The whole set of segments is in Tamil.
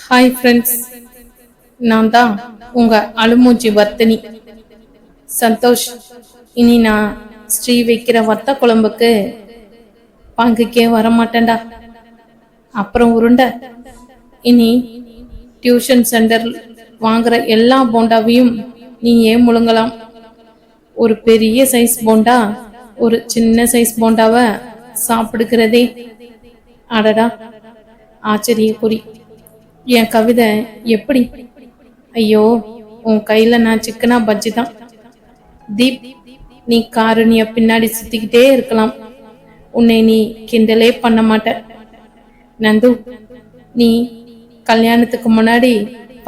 ஹாய் ஃப்ரெண்ட்ஸ், நான் தான் உங்க அழுமூஞ்சி வர்த்தினி. சந்தோஷ், இனி நான் ஸ்ரீ வைக்கிற வத்த குழம்புக்கு பங்குக்கே வரமாட்டேன்டா. அப்புறம் உருண்டை, இனி டியூஷன் சென்டர் வாங்குற எல்லா போண்டாவையும் நீ ஏன் முழுங்கலாம். ஒரு பெரிய சைஸ் போண்டா ஒரு சின்ன சைஸ் போண்டாவை சாப்பிடுகிறதே அடடா ஆச்சரிய குறி. என் கவிதை எப்படி? ஐயோ, உன் கையில நான் சிக்கனா பஜ்ஜி தான். தீப், நீ காரணிய பின்னாடி சுத்திக்கிட்டே இருக்கலாம், உன்னை நீ கிண்டலே பண்ண மாட்ட. நந்து, நீ கல்யாணத்துக்கு முன்னாடி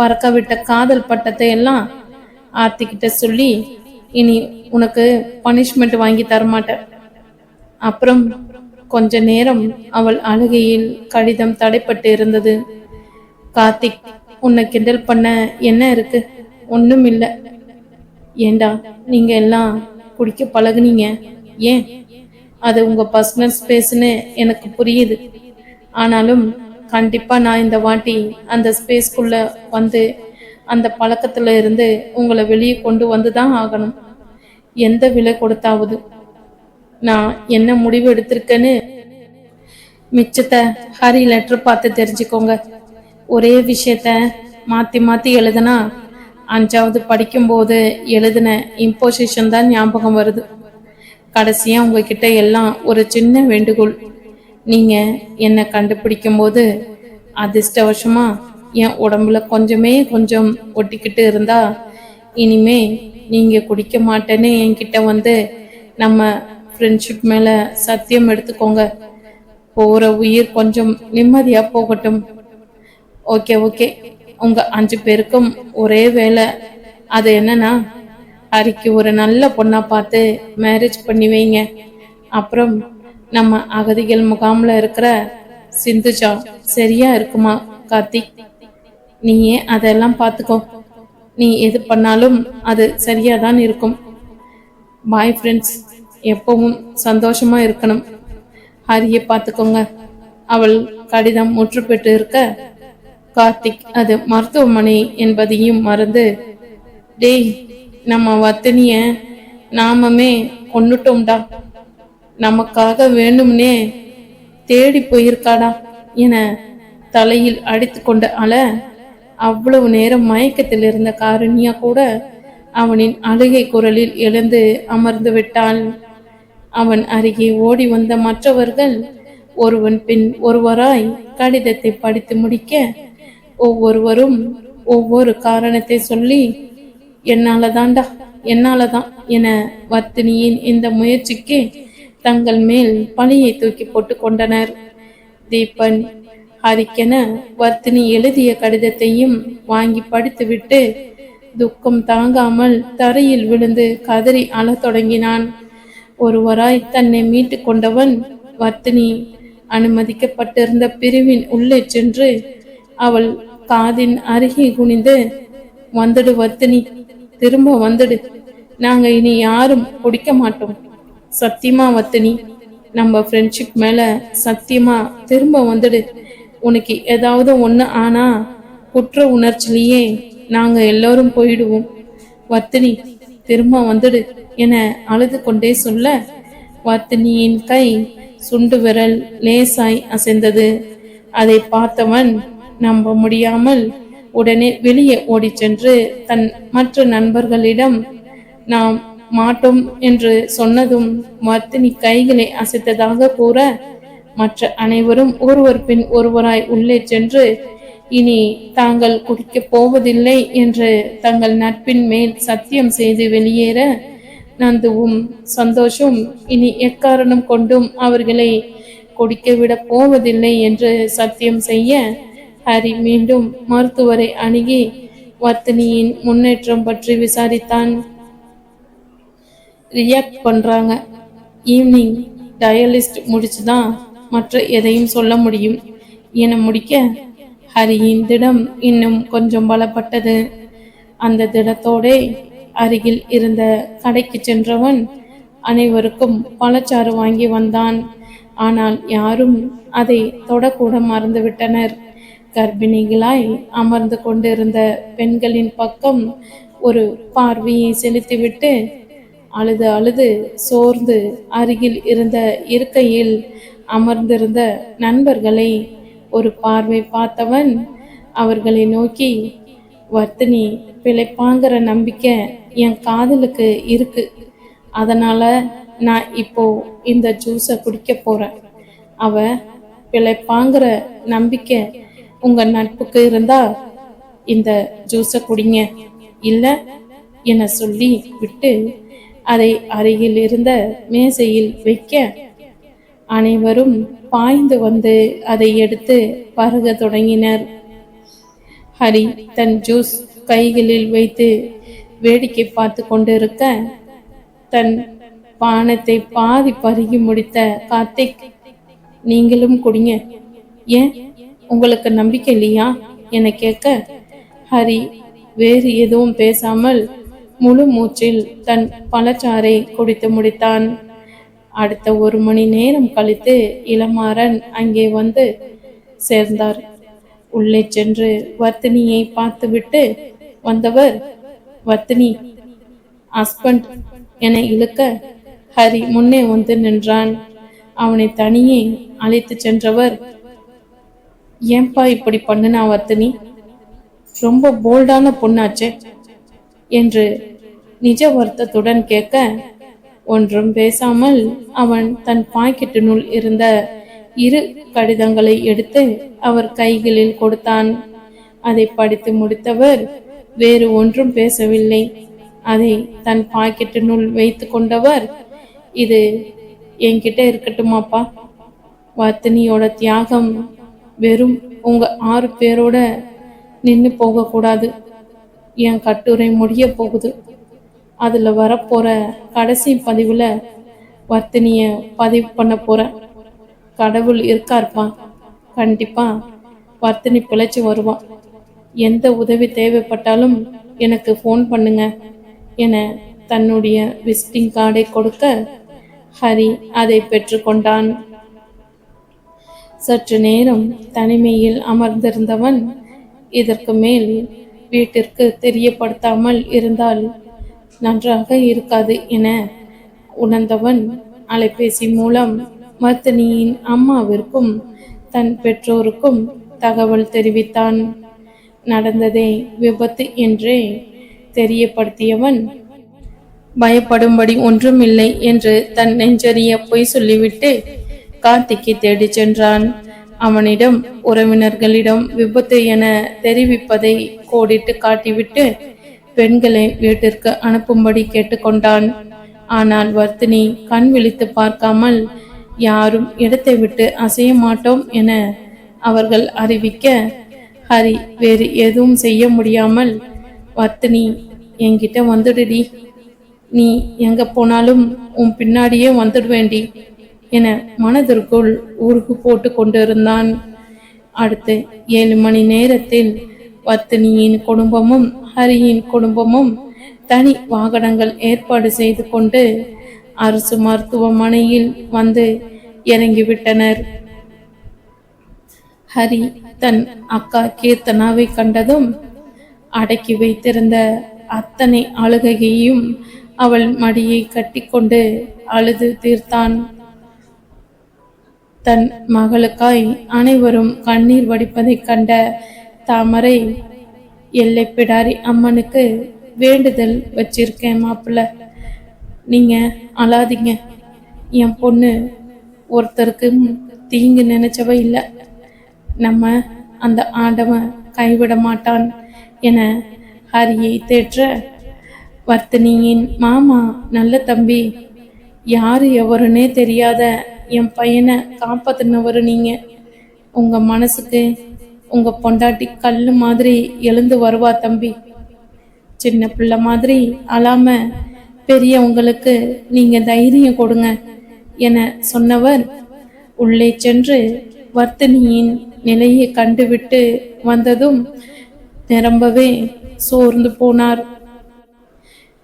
பறக்க விட்ட காதல் பட்டத்தை எல்லாம் ஆர்த்திக்கிட்ட சொல்லி இனி உனக்கு பனிஷ்மெண்ட் வாங்கி தரமாட்ட. அப்புறம் கொஞ்ச நேரம் அவள் அழுகையில் கடிதம் தடைப்பட்டு இருந்தது. கார்த்திக், உன்னை கிண்டல் பண்ண என்ன இருக்கு? ஒண்ணும் இல்ல. ஏண்டா, நீங்க எல்லாம் குடிக்க பழகுனீங்க, ஏன்? அது உங்க பர்சனல் ஸ்பேஸ்னு எனக்கு புரியுது. ஆனாலும் கண்டிப்பா நான் இந்த வாட்டி அந்த ஸ்பேஸ்க்குள்ள வந்து அந்த பழக்கத்துல இருந்து உங்களை வெளியே கொண்டு வந்துதான் ஆகணும். எந்த விலை கொடுத்தாவது. நான் என்ன முடிவு எடுத்திருக்கேன்னு மிச்சத்தை ஹரி லெட்டர் பார்த்து தெரிஞ்சுக்கோங்க. ஒரே விஷயத்த மாத்தி மாத்தி எழுதுனா 5வது படிக்கும்போது எழுதின இம்போசிஷன் தான் ஞாபகம் வருது. கடைசியா உங்ககிட்ட எல்லாம் ஒரு சின்ன வேண்டுகோள். நீங்க என்னை கண்டுபிடிக்கும் போது அதிர்ஷ்டவசமா என் உடம்புல கொஞ்சம் ஒட்டிக்கிட்டு இருந்தா இனிமே நீங்க குடிக்க மாட்டேன்னு என்கிட்ட வந்து நம்ம ஃப்ரெண்ட்ஷிப் மேல சத்தியம் எடுத்துக்கோங்க. போற உயிர் கொஞ்சம் நிம்மதியா போகட்டும். ஓகே ஓகே, உங்க 5 பேருக்கும் ஒரே வேலை. அது என்னன்னா, ஹரிக்கு ஒரு நல்ல பொண்ணா பார்த்து மேரேஜ் பண்ணி வைங்க. அப்புறம் நம்ம அகதிகள் முகாம்ல இருக்கிற சிந்துஜா சரியா இருக்குமா கார்த்திக்? நீயே அதெல்லாம் பார்த்துக்கோ. நீ எது பண்ணாலும் அது சரியாதான் இருக்கும். பாய் ஃப்ரெண்ட்ஸ், எப்பவும் சந்தோஷமா இருக்கணும். ஹரியை பார்த்துக்கோங்க. அவள் கடிதம் முற்று பெற்று இருக்க கார்த்திக் அது மருத்துவமனை என்பதையும் மறந்து, டேய், நம்ம வர்த்தினிய நாமமே கொன்னுட்டோம்டா, நமக்காக வேணும்னே தேடி போயிருக்காடா என தலையில் அடித்து கொண்ட அல அவ்வளவு நேரம் மயக்கத்தில் இருந்த காரணியா கூட அவனின் அழுகை குரலில் எழுந்து அமர்ந்து விட்டாள். அவன் அருகே ஓடி வந்த மற்றவர்கள் ஒருவன் பின் ஒருவராய் கடிதத்தை படித்து முடிக்க ஒவ்வொருவரும் ஒவ்வொரு காரணத்தை சொல்லி என்னாலதான் என வர்த்தினியின் இந்த முயற்சிக்கு தங்கள் மேல் பழியை தூக்கி போட்டு கொண்டனர். தீபன் ஹரிக்கென வர்த்தினி எழுதிய கடிதத்தையும் வாங்கி படித்துவிட்டு துக்கம் தாங்காமல் தரையில் விழுந்து கதறி அழத் தொடங்கினான். ஒருவராய் தன்னை மீட்டு கொண்டவன் வர்த்தினி அனுமதிக்கப்பட்டிருந்த பிரிவின் உள்ளே சென்று அவள் காதின் அருகே குனிந்து, வந்துடு வர்த்தினி, திரும்ப வந்துடு. நாங்க இனி யாரும் குடிக்க மாட்டோம். சத்தியமா வர்த்தினி, நம்ம ஃப்ரெண்ட்ஷிப் மேல சத்தியமா திரும்ப வந்துடு. உனக்கு ஏதாவது ஒண்ணு ஆனா குற்ற உணர்ச்சிலேயே நாங்க எல்லோரும் போயிடுவோம். வர்த்தினி, திரும்ப வந்துடு என அழுது கொண்டே சொல்ல வர்த்தினியின் கை சுண்டு விரல் லேசாய் அசைந்தது. அதை பார்த்தவன் நம்ப முடியாமல் உடனே வெளியே ஓடி சென்று தன் மற்ற நண்பர்களிடம் நாம் மாட்டோம் என்று சொன்னதும் வர்த்தினி கைகளை அசைத்ததாக கூற மற்ற அனைவரும் ஒருவர் பின் ஒருவராய் உள்ளே சென்று இனி தாங்கள் குடிக்கப் போவதில்லை என்று தங்கள் நட்பின் மேல் சத்தியம் செய்து வெளியேற நந்துவும் சந்தோஷும் இனி எக்காரணம் கொண்டும் அவர்களை குடிக்க விட போவதில்லை என்று சத்தியம் செய்ய ஹரி மீண்டும் மருத்துவரை அணுகி வர்த்தினியின் முன்னேற்றம் பற்றி விசாரித்தான். ரியாக்ட் பண்றாங்க, ஈவினிங் டயலிஸ்ட் முடிச்சுதான் மற்ற எதையும் சொல்ல முடியும் என முடிக்க ஹரியின் திடம் இன்னும் கொஞ்சம் பலப்பட்டது. அந்த திடத்தோடே அருகில் இருந்த கடைக்கு சென்றவன் அனைவருக்கும் பழச்சாறு வாங்கி வந்தான். ஆனால் யாரும் அதை தொடக்கூட மறந்துவிட்டனர். கர்ப்பிணிகளாய் அமர்ந்து கொண்டிருந்த பெண்களின் பக்கம் ஒரு பார்வையை செலுத்திவிட்டு அழுது அழுது சோர்ந்து அருகில் இருந்த இருக்கையில் அமர்ந்திருந்த நண்பர்களை ஒரு பார்வை பார்த்தவன் அவர்களை நோக்கி, வர்த்தினி பிழைப்பாங்கிற நம்பிக்கை என் காதலுக்கு இருக்கு. அதனால நான் இப்போ இந்த ஜூஸை குடிக்க போறேன். அவ பிழைப்பாங்கிற நம்பிக்கை உங்க நட்புக்கு இருந்தா இந்த ஜூஸை குடிங்க, இல்லை என சொல்லி விட்டு அதை அருகில் இருந்த மேசையில் வைக்க அனைவரும் பாய்ந்து வந்து அதை எடுத்து பருக தொடங்கினர். ஹரி தன் ஜூஸ் கைகளில் வைத்து வேடிக்கை பார்த்து கொண்டிருக்க தன் பானத்தை பாதி பருகி முடித்த கார்த்திக், நீங்களும் குடிங்க, ஏன் உங்களுக்கு நம்பிக்கை இல்லையா என கேட்க ஹரி வேறு எதுவும் பேசாமல் முழு மூச்சில் தன் பழச்சாறை குடித்து முடித்தான். அடுத்த 1 மணி நேரம் கழித்து இளமாறன் அங்கே வந்து சேர்ந்தார். உள்ளே சென்று வர்த்தினியை பார்த்துவிட்டு வந்தவர், வர்த்தினி ஹஸ்பண்ட் என இழுக்க ஹரி முன்னே வந்து நின்றான். அவனை தனியே அழைத்து சென்றவர், ஏன்பா இப்படி பண்ணுனா வர்த்தினி, ரொம்ப போல்டான பொண்ணாச்சே என்று நிஜ வருத்தத்துடன் கேட்க ஒன்றும் பேசாமல் அவன் தன் பாக்கெட்டினுள் இருந்த 2 கடிதங்களை எடுத்து அவர் கைகளில் கொடுத்தான். அதை படித்து முடித்தவர் வேறு ஒன்றும் பேசவில்லை. அதை தன் பாக்கெட்டினுள் வைத்து கொண்டவர், இது என்கிட்ட இருக்கட்டுமாப்பா, வர்த்தினியோட தியாகம் வெறும் உங்க 6 பேரோட நின்று போகக்கூடாது. என் கட்டுரை முடிய போகுது. அதுல வரப்போற கடைசி பதிவுல வர்த்தினிய பதிவு பண்ண போறேன். கடவுள் இருக்கார்ப்பா, கண்டிப்பா வர்த்தினி பிழைச்சு வருவான். எந்த உதவி தேவைப்பட்டாலும் எனக்கு ஃபோன் பண்ணுங்க என தன்னுடைய விசிட்டிங் கார்டை கொடுக்க ஹரி அதை பெற்றுக்கொண்டான். சற்று நேரம் தனிமையில் அமர்ந்திருந்தவன், இதற்கு மேல் வீட்டிற்கு தெரியப்படுத்தாமல் இருந்தால் நன்றாக இருக்காது என உணர்ந்தவன் அலைபேசி மூலம் வர்த்தினியின் அம்மாவிற்கும் தன் பெற்றோருக்கும் தகவல் தெரிவித்தான். நடந்ததை விபத்து என்றே தெரியப்படுத்தியவன், பயப்படும்படி ஒன்றுமில்லை என்று தன் நெஞ்சறிய பொய் சொல்லிவிட்டு கார்த்திக்கை தேடி சென்றான். அவனிடம் உறவினர்களிடம் விபத்து என தெரிவிப்பதை கோடிட்டு காட்டிவிட்டு பெண்களை வீட்டிற்கு அனுப்பும்படி கேட்டுக்கொண்டான். ஆனால் வர்த்தினி கண் விழித்து பார்க்காமல், யாரும் இடத்தை விட்டு அசைய மாட்டோம் என அவர்கள் அறிவிக்க ஹரி வேறு எதுவும் செய்ய முடியாமல், வர்த்தினி என்கிட்ட வந்துடுடி, நீ எங்க போனாலும் உன் பின்னாடியே வந்துடுவேண்டி என மனதிற்குள் உருகு போட்டு கொண்டிருந்தான். அடுத்து 7 மணி நேரத்தில் வர்த்தினியின் குடும்பமும் ஹரியின் குடும்பமும் தனி வாகனங்கள் ஏற்பாடு செய்து கொண்டு அரசு மருத்துவமனையில் வந்து இறங்கிவிட்டனர். ஹரி தன் அக்கா கீர்த்தனாவை கண்டதும் அடக்கி வைத்திருந்த அத்தனை அழுகையையும் அவள் மடியை கட்டிக்கொண்டு அழுது தீர்த்தான். தன் மகளுக்காய் அனைவரும் கண்ணீர் வடிப்பதைக் கண்ட தாமரை, எல்லை பிடாரி அம்மனுக்கு வேண்டுதல் வச்சிருக்கேன் மாப்பிள்ள, நீங்க அழாதீங்க, என் பொண்ணு ஒருத்தருக்கு தீங்கு நினைச்சவ இல்லை, நம்ம அந்த ஆண்டவன் கைவிட மாட்டான் என ஹரியை தேற்ற, வர்த்தினியின் மாமா நல்ல தம்பி, யாரு எவருன்னே தெரியாத என் பையனை காப்பாத்தினவரு நீங்க. உங்க மனசுக்கு உங்க பொண்டாட்டி கல்லு மாதிரி எழுந்து வருவா தம்பி. சின்ன பிள்ளை மாதிரி அழாம பெரியவங்களுக்கு நீங்க தைரியம் கொடுங்க என சொன்னவர் உள்ளே சென்று வர்த்தினியின் நிலையை கண்டுவிட்டு வந்ததும் நிரம்பவே சோர்ந்து போனார்.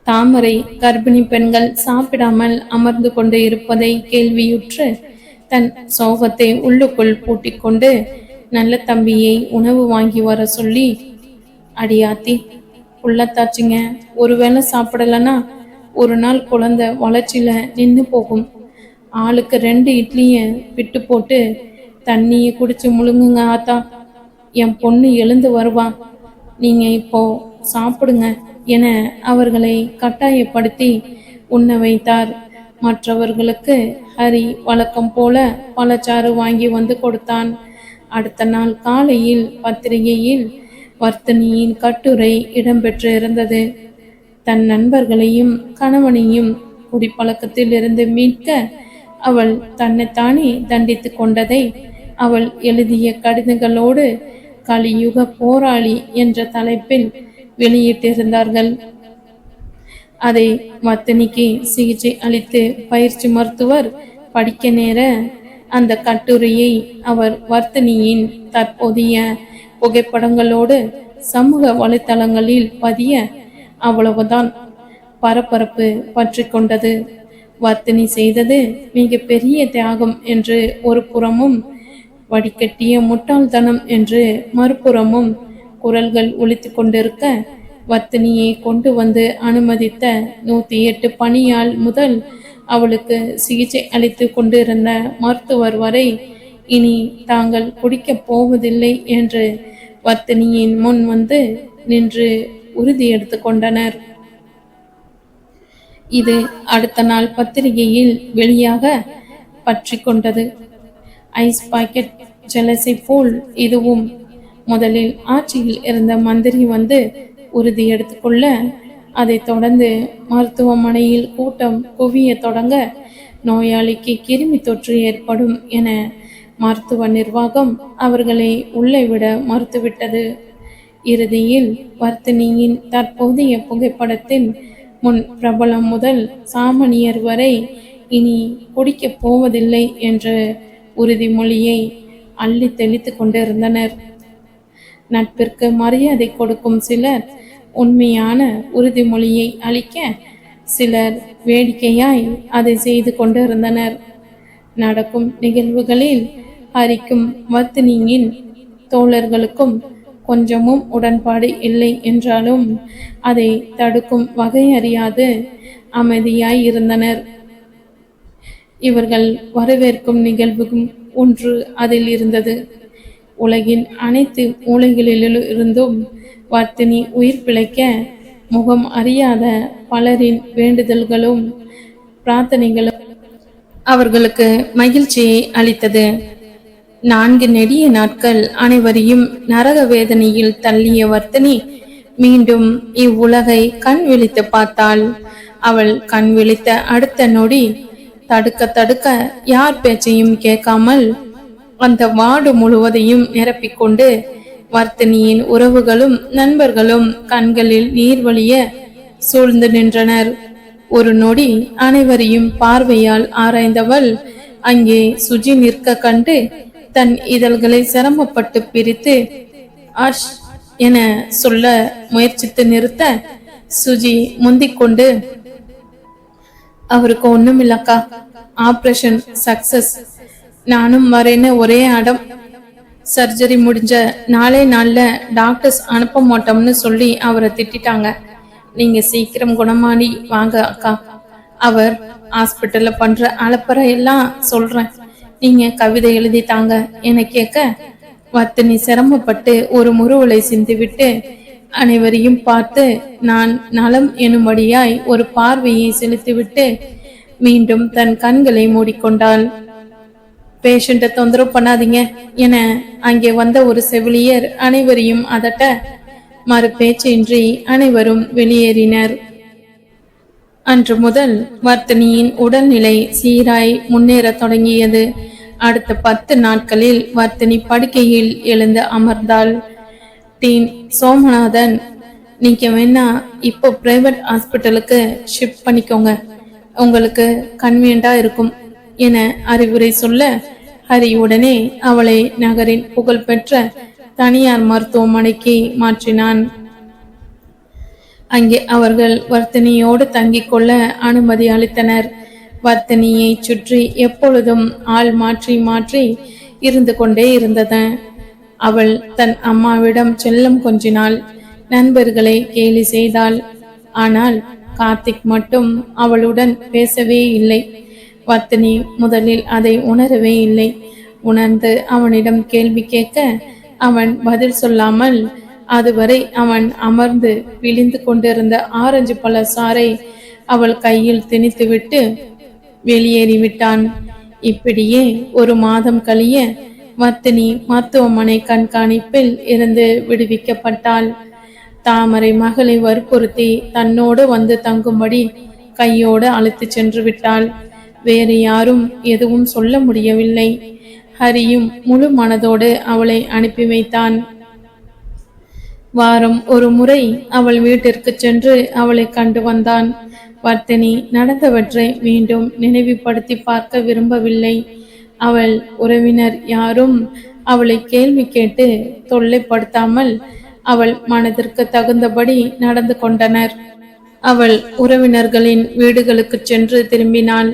தாமரை கர்ப்பிணி பெண்கள் சாப்பிடாமல் அமர்ந்து கொண்டு இருப்பதை கேள்வியுற்று தன் சோகத்தை உள்ளுக்குள் பூட்டிக்கொண்டு நல்ல தம்பியை உணவு வாங்கி வர சொல்லி, அடியாத்தி உள்ளத்தாச்சுங்க, ஒருவேளை சாப்பிடலன்னா ஒரு நாள் குழந்தை வளர்ச்சியில நின்று போகும். ஆளுக்கு 2 இட்லிய பிட்டு போட்டு தண்ணியை குடிச்சு முழுங்குங்க ஆத்தா. என் பொண்ணு எழுந்து வருவான். நீங்க இப்போ சாப்பிடுங்க என அவர்களை கட்டாயப்படுத்தி உண்ண வைத்தார். மற்றவர்களுக்கு ஹரி வழக்கம் போல பழச்சாறு வாங்கி வந்து கொடுத்தான். அடுத்த நாள் காலையில் பத்திரிகையில் வர்த்தினியின் கட்டுரை இடம்பெற்று இருந்தது. தன் நண்பர்களையும் கணவனையும் குடிப்பழக்கத்தில் இருந்து மீட்க அவள் தன்னைத்தானே தண்டித்து கொண்டதை அவள் எழுதிய கடிதங்களோடு கலியுக போராளி என்ற தலைப்பில் வெளியிட்டிருந்தார்கள். அதை வர்த்தினிக்கு சிகிச்சை அளித்து பயிற்சி மருத்துவர் படிக்க நேர அந்த கட்டுரையை அவர் வர்த்தினியின் தற்போதைய புகைப்படங்களோடு சமூக வலைத்தளங்களில் பதிய அவ்வளவுதான் பரபரப்பு பற்றி கொண்டது. வர்த்தினி செய்தது மிக பெரிய தியாகம் என்று ஒரு புறமும், வடிகட்டிய முட்டாள்தனம் என்று மறுபுறமும் குரல்கள் ஒலித்து கொண்டிருக்க, வர்த்தினியை கொண்டு வந்து அனுமதித்த 108 பணியாள் முதல் அவளுக்கு சிகிச்சை அளித்து கொண்டிருந்த மருத்துவர் வரை இனி தாங்கள் குடிக்கப் போவதில்லை என்று வர்த்தினியின் முன் வந்து நின்று உறுதி எடுத்து கொண்டனர். இது அடுத்த நாள் பத்திரிகையில் வெளியாக பற்றி கொண்டது. ஐஸ் பாக்கெட் ஜலசை போல் இதுவும். முதலில் ஆட்சியில் இருந்த மந்திரி வந்து உறுதி எடுத்துக்கொள்ள, அதை தொடர்ந்து மருத்துவமனையில் கூட்டம் குவிய தொடங்க, நோயாளிக்கு கிருமி தொற்று ஏற்படும் என மருத்துவ நிர்வாகம் அவர்களை உள்ளே விட மறுத்துவிட்டது. இறுதியில் வர்த்தினியின் தற்போதைய புகைப்படத்தின் முன் பிரபலம் முதல் சாமானியர் வரை இனி குடிக்கப் போவதில்லை என்ற உறுதிமொழியை அள்ளி தெளித்து கொண்டிருந்தனர். நட்பிற்கு மரியாதை கொடுக்கும் சிலர் உண்மையான உறுதிமொழியை அளிக்க, சிலர் வேடிக்கையாய் அதை செய்து கொண்டிருந்தனர். நடக்கும் நிகழ்வுகளில் ஹரிக்கும் வர்த்தினியின் தோழர்களுக்கும் கொஞ்சமும் உடன்பாடு இல்லை என்றாலும் அதை தடுக்கும் வகை அறியாது அமைதியாய் இருந்தனர். இவர்கள் வரவேற்கும் நிகழ்வும் ஒன்று அதில் இருந்தது. உலகின் அனைத்து மூலைகளிலிருந்தும் வர்த்தினி உயிர் பிழைக்க முகம் அறியாத பலரின் வேண்டுதல்களும் பிரார்த்தனைகளும் அவர்களுக்கு மகிழ்ச்சியை அளித்தது. 4 நெடிய நாட்கள் அனைவரையும் நரக வேதனையில் தள்ளிய வர்த்தினி மீண்டும் இவ்வுலகை கண் விழித்து பார்த்தாள். அவள் கண் விழித்த அடுத்த நொடி தடுக்க யார் பேச்சையும் கேட்காமல் அந்த வார்டு முழுவதையும் நிரப்பிக்கொண்டு வர்த்தினியின் உறவுகளும் நண்பர்களும் கண்களில் நீர் வழிய சூழ்ந்து நின்றனர். ஒரு நொடி அனைவரையும் பார்வையால் ஆராய்ந்தவள் அங்கே சுஜி நிற்க கண்டு தன் இதழ்களை சிரமப்பட்டு பிரித்து ஆஷ் என சொல்ல முயற்சித்து நிறுத்த, சுஜி முந்திக்கொண்டு, அவருக்கு ஒண்ணும் இல்லக்கா, ஆபரேஷன் சக்சஸ், நானும் வரேன்னு ஒரே அடம், சர்ஜரி முடிஞ்ச 4 நாள்ல டாக்டர்ஸ் அனுப்ப மாட்டோம்னு சொல்லி அவரை திட்டாங்க. நீங்க சீக்கிரம் குணமானி வாங்க அக்கா, அவர் ஹாஸ்பிட்டல்ல பண்ற அலப்பறை எல்லாம் சொல்றேன், நீங்க கவிதை எழுதி தாங்க என கேட்க, வர்த்தினி சிரமப்பட்டு ஒரு முறுவலை சிந்திவிட்டு அனைவரையும் பார்த்து நான் நலம் எனும்படியாய் ஒரு பார்வையை செலுத்திவிட்டு மீண்டும் தன் கண்களை மூடிக்கொண்டாள். பேஷண்ட்டை தொந்தரவு பண்ணாதீங்க என அங்கே வந்த ஒரு செவிலியர் அனைவரையும் அதட்ட, மறு பேச்சின்றி அனைவரும் வெளியேறினர். அன்று முதல் வர்த்தினியின் உடல்நிலை சீராய் முன்னேற தொடங்கியது. அடுத்த 10 நாட்களில் வர்த்தினி படுக்கையில் எழுந்து அமர்ந்தாள். டீன் சோமநாதன், நீங்க வேணா இப்போ பிரைவேட் ஹாஸ்பிட்டலுக்கு ஷிஃப்ட் பண்ணிக்கோங்க, உங்களுக்கு கன்வீனியண்டா இருக்கும் என அறிவுரை சொல்ல, ஹரி உடனே அவளை நகரின் புகழ்பெற்ற தனியார் மருத்துவமனைக்கு மாற்றினான். அங்கே அவர்கள் வர்த்தினியோடு தங்கிக் கொள்ள அனுமதி அளித்தனர். வர்த்தினியை சுற்றி எப்பொழுதும் ஆள் மாற்றி மாற்றி இருந்து கொண்டே இருந்தது. அவள் தன் அம்மாவிடம் செல்லம் கொஞ்சினாள், நண்பர்களை கேலி செய்தாள். ஆனால் கார்த்திக் மட்டும் அவளுடன் பேசவே இல்லை. வர்த்தினி முதலில் அதை உணரவே இல்லை. உணர்ந்து அவனிடம் கேள்வி கேட்க அவன் பதில் சொல்லாமல் அதுவரை அவன் அமர்ந்து விழிந்து கொண்டிருந்த ஆரஞ்சு பழ சாறை அவள் கையில் திணித்துவிட்டு வெளியேறிவிட்டான். இப்படியே ஒரு மாதம் கழிய வர்த்தினி மருத்துவமனை கண்காணிப்பில் இருந்து விடுவிக்கப்பட்டாள். தாமரை மகளை வற்புறுத்தி தன்னோடு வந்து தங்கும்படி கையோடு அழைத்து சென்று விட்டாள். வேறு யாரும் எதுவும் சொல்ல முடியவில்லை. ஹரியும் முழு மனதோடு அவளை அனுப்பி வைத்தான். வாரம் ஒரு முறை அவள் வீட்டிற்கு சென்று அவளை கண்டு வந்தான். வர்த்தினி நடந்தவற்றை மீண்டும் நினைவுபடுத்தி பார்க்க விரும்பவில்லை. அவள் உறவினர் யாரும் அவளை கேள்வி கேட்டு தொல்லைப்படுத்தாமல் அவள் மனதிற்கு தகுந்தபடி நடந்து கொண்டனர். அவள் உறவினர்களின் வீடுகளுக்கு சென்று திரும்பினாள்.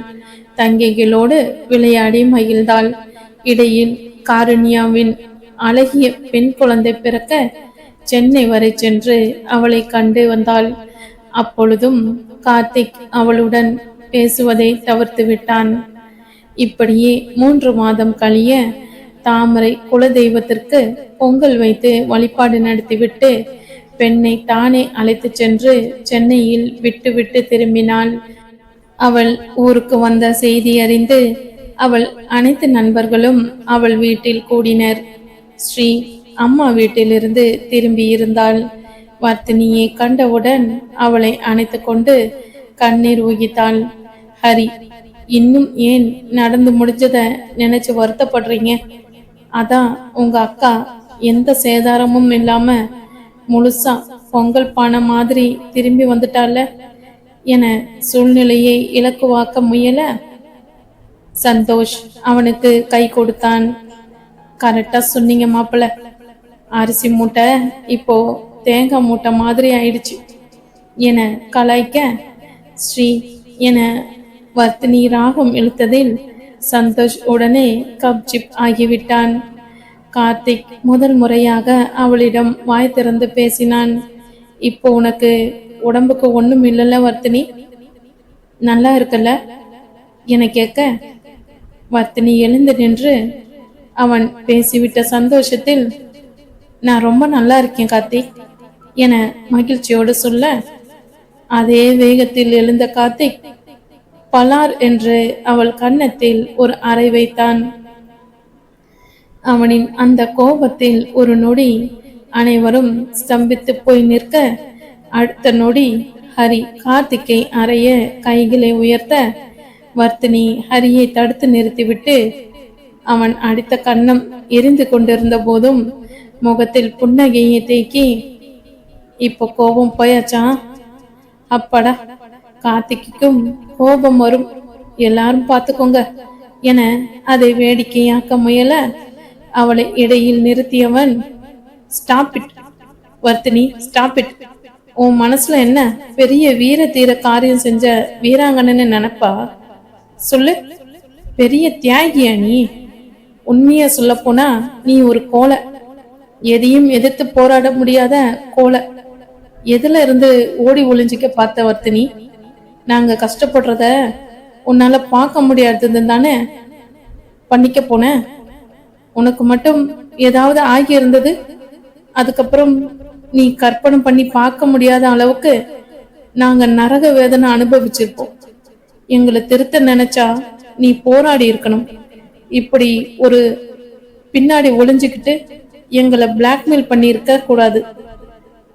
தங்கைகளோடு விளையாடி மகிழ்ந்தாள். இடையில் காருண்யாவின் அழகிய பெண் குழந்தை பிறக்க சென்னை வரை சென்று அவளை கண்டு வந்தாள். அப்பொழுதும் கார்த்திக் அவளுடன் பேசுவதை தவிர்த்து விட்டான். இப்படியே 3 மாதம் கழிய தாமரை குலதெய்வத்திற்கு பொங்கல் வைத்து வழிபாடு நடத்திவிட்டு பெண்ணை தானே அழைத்து சென்று சென்னையில் விட்டு திரும்பினாள். அவள் ஊருக்கு வந்த செய்தி அறிந்து அவள் அனைத்து நண்பர்களும் அவள் வீட்டில் கூடினர். ஸ்ரீ அம்மா வீட்டிலிருந்து திரும்பி இருந்தாள். வர்த்தினியை கண்டவுடன் அவளை அணைத்து கொண்டு கண்ணீர் ஊகித்தாள். ஹரி, இன்னும் ஏன் நடந்து முடிஞ்சத நினைச்சு வருத்தப்படுறீங்க? அதான் உங்க அக்கா எந்த சேதாரமும் இல்லாம முழுசா பொங்கல் பானை மாதிரி திரும்பி வந்துட்டால என சூழ்நிலையை இலக்குவாக்க முயல. சந்தோஷ் அவனுக்கு கை கொடுத்தான். கரெக்டா சொன்னீங்க மாப்பிள்ள. அரிசி மூட்டை இப்போ தேங்காய் மூட்டை மாதிரி ஆயிடுச்சு என கலாய்க்க ஸ்ரீ என வர்த்தினி ராகம் இழுத்ததில் சந்தோஷ் உடனே கப்சிப் ஆகிவிட்டான். கார்த்திக் முதல் முறையாக அவளிடம் வாய் திறந்து பேசினான். இப்போ உனக்கு உடம்புக்கு ஒண்ணும் இல்லைல்ல வர்த்தினி? நல்லா இருக்கல என கேட்க வர்த்தினி எழுந்து நின்று அவன் பேசிவிட்ட சந்தோஷத்தில் நான் ரொம்ப நல்லா இருக்கேன் கார்த்திக் என மகிழ்ச்சியோடு சொல்ல அதே வேகத்தில் எழுந்த கார்த்திக் பலார் என்று அவள் கன்னத்தில் ஒரு அறை வைத்தான். அவனின் அந்த கோபத்தில் ஒரு நொடி அனைவரும் ஸ்தம்பித்து போய் நிற்க அடுத்த நொடி ஹரி கார்த்திக்கை அறைய கைகளை உயர்த்த வர்த்தினி ஹரியை தடுத்து நிறுத்திவிட்டு அவன் அடித்த கன்னம் எரிந்து கொண்டிருந்த போதும் முகத்தில் புன்னகையை தேக்கி இப்போ கோபம் போயாச்சா? அப்படா, கார்த்திக்கும் கோபம் வரும், எல்லாரும் பார்த்துக்கோங்க என அதை வேடிக்கையாக்க முயல அவளை இடையில் நிறுத்தியவன் stop it Varthini, stop it. உன் மனசுல என்ன பெரிய வீர தீர காரியம் செஞ்ச வீராங்கன்னு நினைப்பா? சொல்லு, பெரிய தியாகியா நீ? உண்மையா சொல்ல போனா நீ ஒரு கோலை, எதையும் எதிர்த்து போராட முடியாத கோலை. எதுல இருந்து ஓடி ஒளிஞ்சிக்க பார்த்த வர்த்தினி? நாங்க கஷ்டப்படுறத உன்னால பார்க்க முடியாதது தானே பண்ணிக்க போன. உனக்கு மட்டும் ஏதாவது ஆகி இருந்தது, அதுக்கப்புறம் நீ கற்பனை பண்ணி பார்க்க முடியாத அளவுக்கு நாங்க நரக வேதனை அனுபவிச்சிருப்போம். எங்களை திருத்த நினைச்சா நீ போராடி இருக்கணும். இப்படி ஒரு பின்னாடி ஒளிஞ்சுக்கிட்டு எங்களை பிளாக்மெயில் பண்ணி இருக்க கூடாது.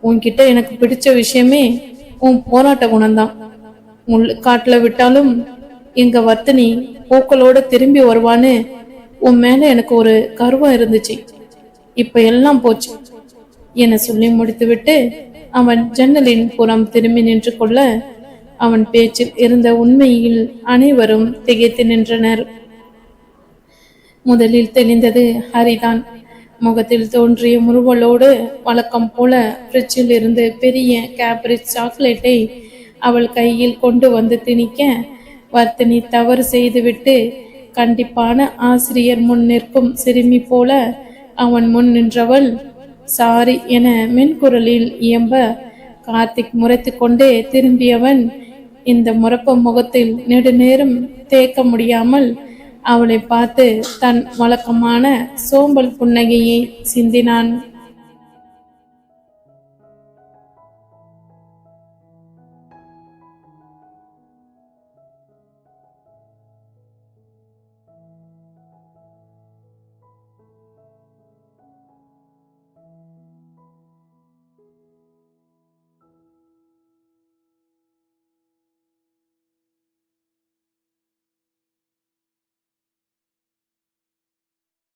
உன்கிட்ட எனக்கு பிடிச்ச விஷயமே உன் போராட்ட குணம்தான். காட்டுல விட்டாலும் எங்க வர்த்தினி பூக்களோட திரும்பி வருவான்னு உன் மேல எனக்கு ஒரு கர்வம் இருந்துச்சு. இப்ப எல்லாம் போச்சு என சொல்லி முடித்துவிட்டு அவன் ஜன்னலின் புறம் திரும்பி நின்று கொள்ள அவன் பேச்சில் இருந்த உண்மையில் அனைவரும் திகைத்து நின்றனர். முதலில் தெளிந்தது ஹரிதான். முகத்தில் தோன்றிய முறுவலோடு வழக்கம் போல ஃப்ரிட்ஜில் இருந்து பெரிய கேப்ரிச் சாக்லேட்டை அவள் கையில் கொண்டு வந்து திணிக்க வர்த்தினி தவறு செய்துவிட்டு கண்டிப்பான ஆசிரியர் முன் நிற்கும் சிறுமி போல அவன் முன் நின்றவள் சாரி என மென்குரலில் இயம்ப கார்த்திக் முறைத்து கொண்டே திரும்பியவன் இந்த முறப்ப முகத்தில் நெடுநேரம் தேக்க முடியாமல் அவளை பார்த்து தன் வழக்கமான சோம்பல் புன்னகையை சிந்தினான்.